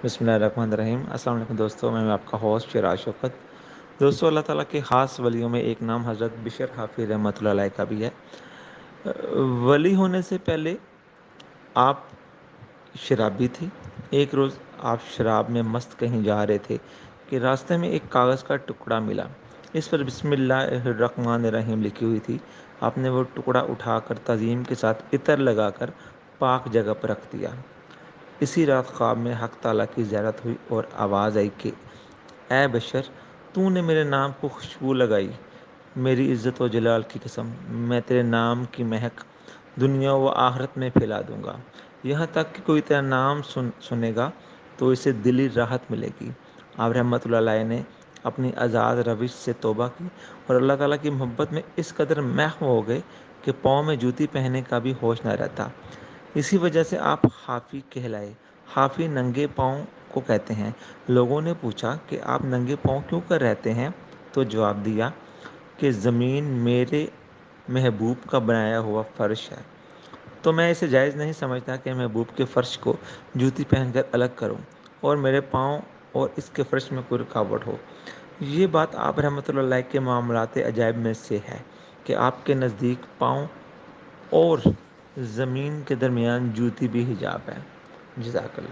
بسم اللہ الرحمن الرحیم۔ السلام علیکم دوستوں، میں آپ کا ہوسٹ شراز شوکت۔ دوستوں، اللہ تعالیٰ کے خاص ولیوں میں ایک نام حضرت بشر حافظ رحمۃ اللہ علیہ کا بھی ہے۔ ولی ہونے سے پہلے آپ شرابی تھے۔ ایک روز آپ شراب میں مست کہیں جا رہے تھے کہ راستے میں ایک کاغذ کا ٹکڑا ملا۔ اس پر بسم اللہ الرحمن الرحیم لکھی ہوئی تھی۔ آپ نے وہ ٹکڑا اٹھا کر تعظیم کے ساتھ عطر لگا کر پاک جگہ پر رکھ دیا۔ اسی رات خواب میں حق تعالیٰ کی زیارت ہوئی اور آواز آئی کہ اے بشر، تو نے میرے نام کو خوشبو لگائی۔ میری عزت و جلال کی قسم، میں تیرے نام کی مہک دنیا و آخرت میں پھیلا دوں گا۔ یہاں تک کہ کوئی تیرا نام سنے گا تو اسے دلی راحت ملے گی۔ آپ رحمۃ اللہ علیہ نے اپنی آزاد روش سے توبہ کی اور اللہ تعالیٰ کی محبت میں اس قدر محو ہو گئے کہ پاؤں میں جوتی پہننے کا بھی ہوش نہ رہتا۔ اسی وجہ سے آپ حافی کہلائے۔ حافی ننگے پاؤں کو کہتے ہیں۔ لوگوں نے پوچھا کہ آپ ننگے پاؤں کیوں کر رہتے ہیں؟ تو جواب دیا کہ زمین میرے محبوب کا بنایا ہوا فرش ہے، تو میں اسے جائز نہیں سمجھتا کہ محبوب کے فرش کو جوتی پہن کر الگ کروں اور میرے پاؤں اور اس کے فرش میں کوئی رکاوٹ ہو۔ یہ بات آپ رحمۃ اللہ علیہ کے معاملات عجائب میں سے ہے کہ آپ کے نزدیک پاؤں اور زمین کے درمیان جوتی بھی حجاب ہے۔ جزاک اللہ۔